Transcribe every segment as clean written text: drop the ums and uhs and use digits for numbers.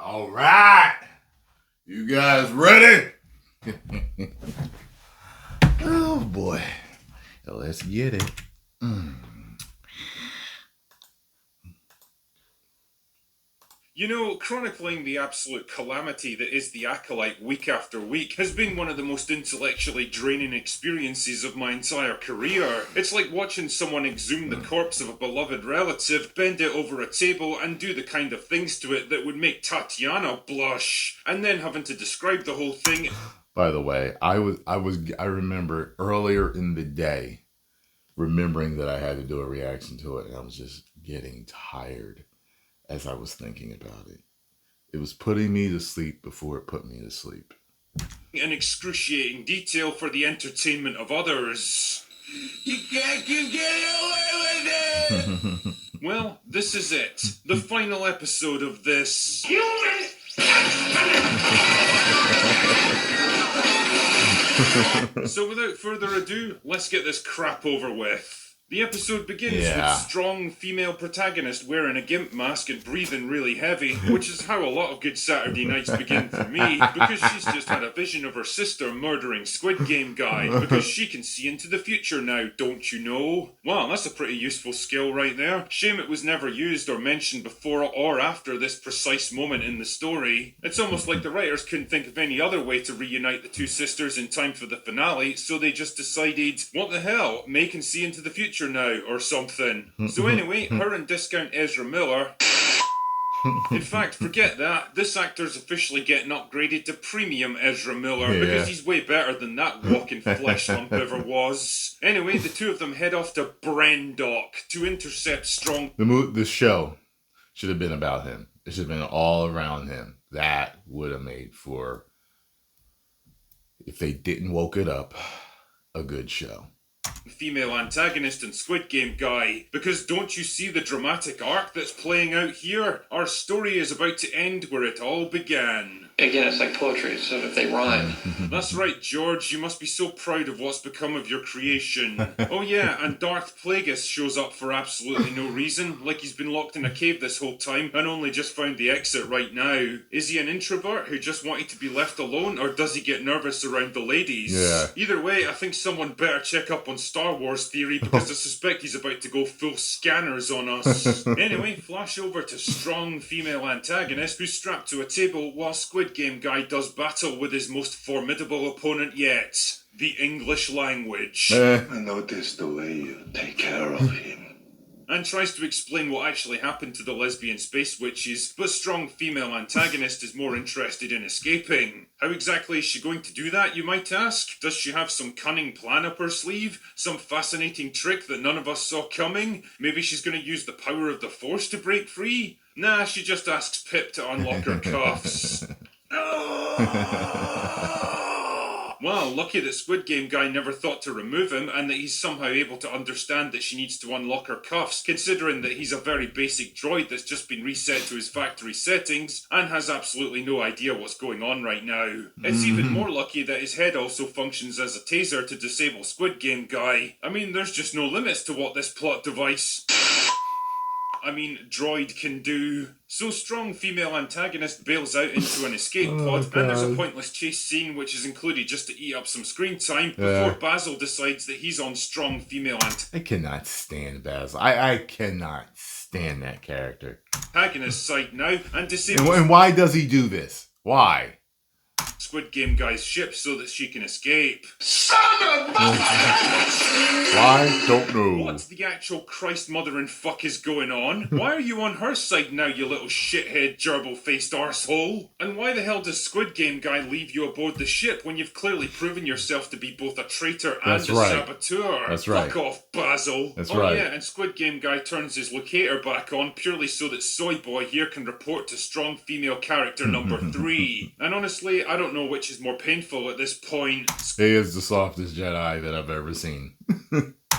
All right. You guys ready? Oh, boy. Let's get it. You know, chronicling the absolute calamity that is the Acolyte week after week has been one of the most intellectually draining experiences of my entire career. It's like watching someone exhume the corpse of a beloved relative, bend it over a table, and do the kind of things to it that would make Tatiana blush, and then having to describe the whole thing. By the way, I remember earlier in the day remembering that I had to do a reaction to it, and I was just getting tired as I was thinking about it. It was putting me to sleep before it put me to sleep. In excruciating detail for the entertainment of others. You can't keep getting away with it! Well, this is it. The final episode of this... So without further ado, let's get this crap over with. The episode begins with strong female protagonist wearing a gimp mask and breathing really heavy, which is how a lot of good Saturday nights begin for me, because she's just had a vision of her sister murdering Squid Game guy, because she can see into the future now, don't you know? Wow, that's a pretty useful skill right there. Shame it was never used or mentioned before or after this precise moment in the story. It's almost like the writers couldn't think of any other way to reunite the two sisters in time for the finale, so they just decided, what the hell, May can see into the future now, or something. So anyway, her and discount Ezra Miller... In fact, forget that. This actor's officially getting upgraded to premium Ezra Miller, because he's way better than that walking flesh lump ever was. Anyway, the two of them head off to Brendock to intercept strong... The show should have been about him. It should have been all around him. That would have made for, if they didn't woke it up, a good show. Female antagonist and Squid Game guy, because don't you see the dramatic arc that's playing out here? Our story is about to end where it all began. Again, it's like poetry, so if they rhyme. That's right, George, you must be so proud of what's become of your creation. Oh yeah, and Darth Plagueis shows up for absolutely no reason, like he's been locked in a cave this whole time and only just found the exit right now. Is he an introvert who just wanted to be left alone, or does he get nervous around the ladies? Yeah. Either way, I think someone better check up on Star Wars theory, because I suspect he's about to go full scanners on us. Anyway, flash over to strong female antagonist who's strapped to a table while Squid Game guy does battle with his most formidable opponent yet, the English language. I noticed the way you take care of him. And tries to explain what actually happened to the lesbian space witches, but strong female antagonist is more interested in escaping. How exactly is she going to do that, you might ask? Does she have some cunning plan up her sleeve? Some fascinating trick that none of us saw coming? Maybe she's going to use the power of the Force to break free? Nah, she just asks Pip to unlock her cuffs. Well, lucky that Squid Game guy never thought to remove him, and that he's somehow able to understand that she needs to unlock her cuffs, considering that he's a very basic droid that's just been reset to his factory settings, and has absolutely no idea what's going on right now. It's even more lucky that his head also functions as a taser to disable Squid Game guy. I mean, there's just no limits to what this plot device... droid can do. So strong female antagonist bails out into an escape pod, and there's a pointless chase scene which is included just to eat up some screen time before Basil decides that he's on strong female I cannot stand Basil. I cannot stand that character. Antagonist side now, and disables... And why does he do this? Why? Squid Game guy's ship so that she can escape. Son of a... Why? Don't know. What the actual Christ mother and fuck is going on? Why are you on her side now, you little shithead gerbil-faced arsehole? And why the hell does Squid Game guy leave you aboard the ship when you've clearly proven yourself to be both a traitor and a saboteur? That's right. Fuck off, Basil. That's right. Yeah, and Squid Game guy turns his locator back on purely so that Soy Boy here can report to strong female character number 3. And honestly, I don't know which is more painful at this point. He is the softest Jedi that I've ever seen.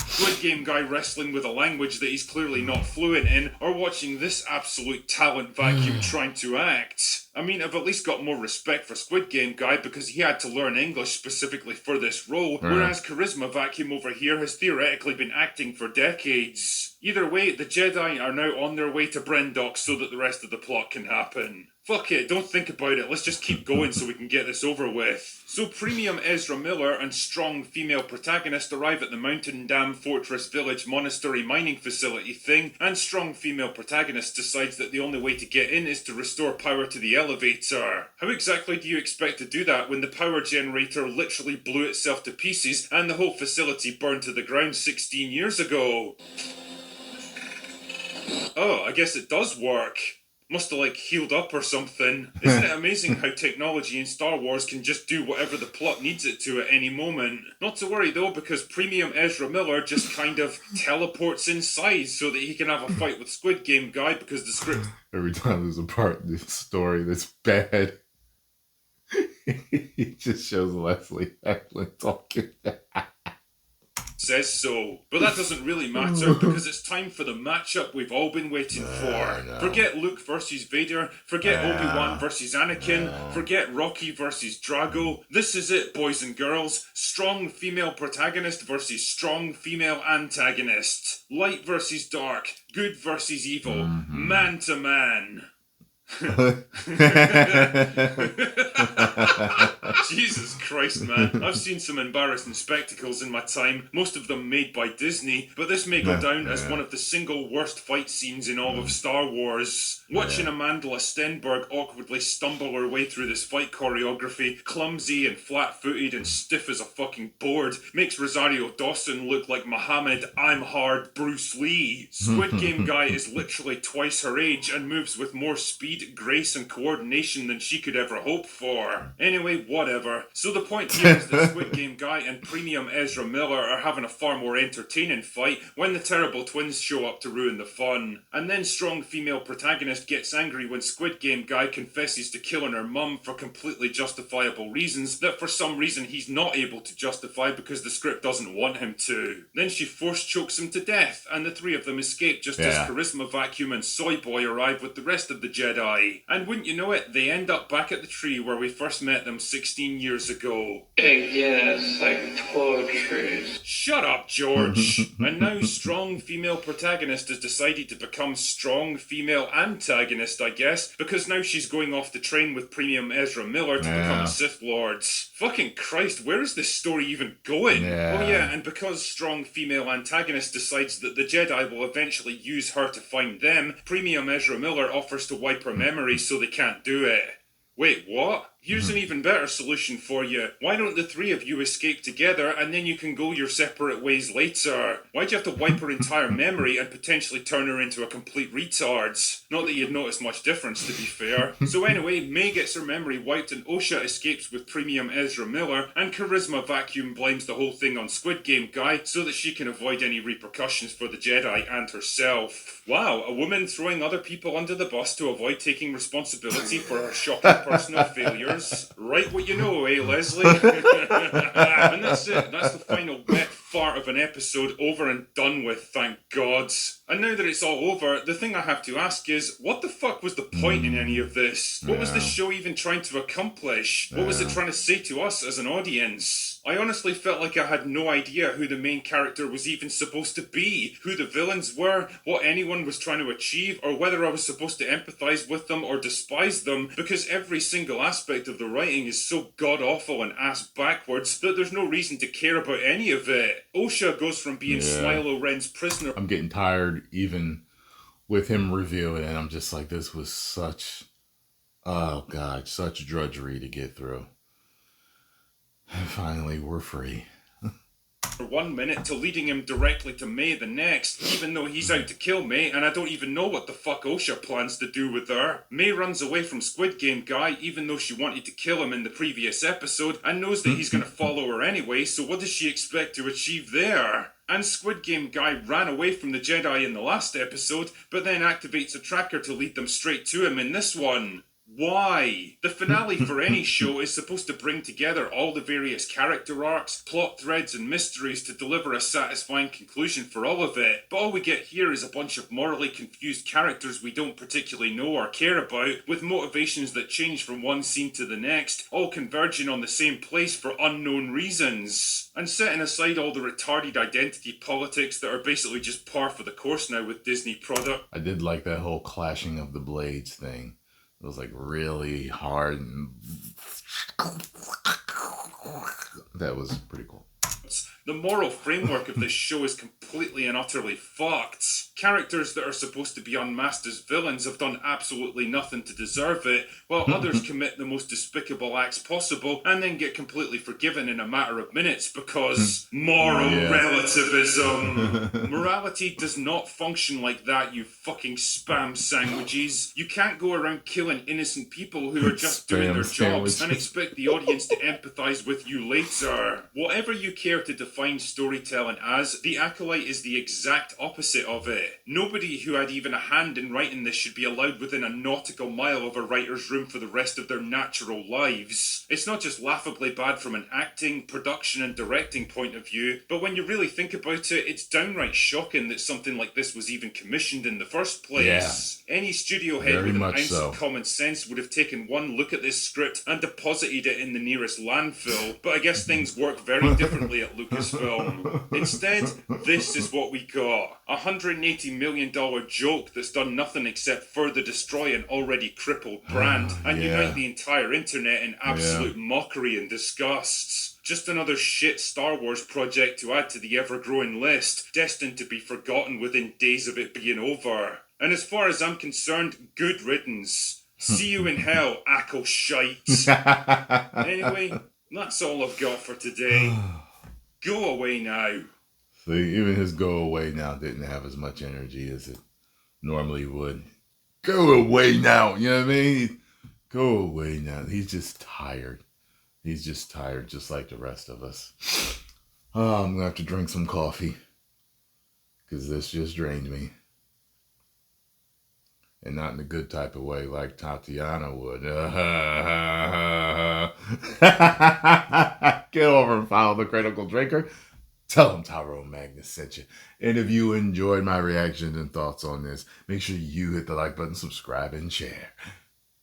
Squid Game guy wrestling with a language that he's clearly not fluent in, or watching this absolute talent vacuum trying to act. I mean, I've at least got more respect for Squid Game Guy because he had to learn English specifically for this role, whereas Charisma Vacuum over here has theoretically been acting for decades. Either way, the Jedi are now on their way to Brendok so that the rest of the plot can happen. Fuck it, don't think about it, let's just keep going so we can get this over with. So Premium Ezra Miller and strong female protagonist arrive at the Mountain Dam Fortress Village Monastery mining facility thing, and strong female protagonist decides that the only way to get in is to restore power to the elevator. How exactly do you expect to do that when the power generator literally blew itself to pieces and the whole facility burned to the ground 16 years ago? Oh, I guess it does work. Must have healed up or something. Isn't it amazing how technology in Star Wars can just do whatever the plot needs it to at any moment? Not to worry though, because Premium Ezra Miller just kind of teleports inside so that he can have a fight with Squid Game Guy because the script... Every time there's a part in this story that's bad, he just shows Leslie Hecklin talking. says so. But that doesn't really matter because it's time for the matchup we've all been waiting for. Forget Luke versus Vader, forget Obi-Wan versus Anakin, forget Rocky versus Drago. This is it, boys and girls. Strong female protagonist versus strong female antagonist. Light versus dark, good versus evil, man to man. Jesus Christ, man. I've seen some embarrassing spectacles in my time, most of them made by Disney, but this may go down as one of the single worst fight scenes in all of Star Wars. Watching Amandla Stenberg awkwardly stumble her way through this fight choreography, clumsy and flat-footed and stiff as a fucking board, makes Rosario Dawson look like Muhammad I'm Hard Bruce Lee. Squid Game Guy is literally twice her age and moves with more speed, grace and coordination than she could ever hope for. Anyway, whatever. So the point here is that Squid Game Guy and Premium Ezra Miller are having a far more entertaining fight when the terrible twins show up to ruin the fun. And then strong female protagonist gets angry when Squid Game Guy confesses to killing her mum for completely justifiable reasons that for some reason he's not able to justify because the script doesn't want him to. Then she force chokes him to death and the three of them escape just as Charisma Vacuum and Soy Boy arrive with the rest of the Jedi. And wouldn't you know it, they end up back at the tree where we first met them 16 years ago. Again, it's like toiletries. Shut up, George. And now strong female protagonist has decided to become strong female antagonist, I guess, because now she's going off to train with Premium Ezra Miller to become a Sith Lords. Fucking Christ, where is this story even going? Oh yeah, and because strong female antagonist decides that the Jedi will eventually use her to find them, Premium Ezra Miller offers to wipe her memory so they can't do it. Wait, what? Here's an even better solution for you. Why don't the three of you escape together and then you can go your separate ways later? Why'd you have to wipe her entire memory and potentially turn her into a complete retard? Not that you'd notice much difference, to be fair. So anyway, May gets her memory wiped and Osha escapes with Premium Ezra Miller, and Charisma Vacuum blames the whole thing on Squid Game Guy so that she can avoid any repercussions for the Jedi and herself. Wow, a woman throwing other people under the bus to avoid taking responsibility for her shocking personal failures. Right what you know, eh, Leslie? And that's it. That's the final wet fart of an episode over and done with, thank God. And now that it's all over, the thing I have to ask is, what the fuck was the point in any of this? What was the show even trying to accomplish? What was it trying to say to us as an audience? I honestly felt like I had no idea who the main character was even supposed to be, who the villains were, what anyone was trying to achieve, or whether I was supposed to empathise with them or despise them, because every single aspect of the writing is so god-awful and ass-backwards that there's no reason to care about any of it. Osha goes from being Smilo Ren's prisoner... I'm getting tired even with him reviewing it. I'm just like, this was such... Oh, God, such drudgery to get through. And finally, we're free. For 1 minute to leading him directly to May the next, even though he's out to kill May and I don't even know what the fuck Osha plans to do with her. May runs away from Squid Game Guy even though she wanted to kill him in the previous episode and knows that he's going to follow her anyway, so what does she expect to achieve there? And Squid Game Guy ran away from the Jedi in the last episode, but then activates a tracker to lead them straight to him in this one. Why? The finale for any show is supposed to bring together all the various character arcs, plot threads, and mysteries to deliver a satisfying conclusion for all of it. But all we get here is a bunch of morally confused characters we don't particularly know or care about, with motivations that change from one scene to the next, all converging on the same place for unknown reasons. And setting aside all the retarded identity politics that are basically just par for the course now with Disney product. I did like that whole clashing of the blades thing. It was like really hard and that was pretty cool. The moral framework of this show is completely and utterly fucked. Characters that are supposed to be unmasked as villains have done absolutely nothing to deserve it, while others commit the most despicable acts possible and then get completely forgiven in a matter of minutes because moral relativism. Morality does not function like that, you fucking spam sandwiches. You can't go around killing innocent people who are just doing their jobs and expect the audience to empathize with you later. Whatever you care to define storytelling as, The Acolyte is the exact opposite of it. Nobody who had even a hand in writing this should be allowed within a nautical mile of a writer's room for the rest of their natural lives. It's not just laughably bad from an acting, production and directing point of view, but when you really think about it, it's downright shocking that something like this was even commissioned in the first place. Any studio head with an ounce of common sense would have taken one look at this script and deposited it in the nearest landfill, but I guess things work very differently at Lucasfilm. Instead, this is what we got. A $180 million joke that's done nothing except further destroy an already crippled brand and unite the entire internet in absolute mockery and disgust. Just another shit Star Wars project to add to the ever-growing list, destined to be forgotten within days of it being over. And as far as I'm concerned, good riddance. See you in hell, Acolyte. Anyway, that's all I've got for today. Go away now. See, even his go away now didn't have as much energy as it normally would. Go away now, you know what I mean? Go away now. He's just tired. He's just tired, just like the rest of us. Oh, I'm going to have to drink some coffee. Because this just drained me. And not in a good type of way like Tatiana would. Get over and follow the Critical Drinker. Tell them Tyrone Magnus sent you. And if you enjoyed my reactions and thoughts on this, make sure you hit the like button, subscribe, and share.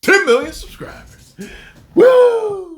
10 million subscribers. Woo!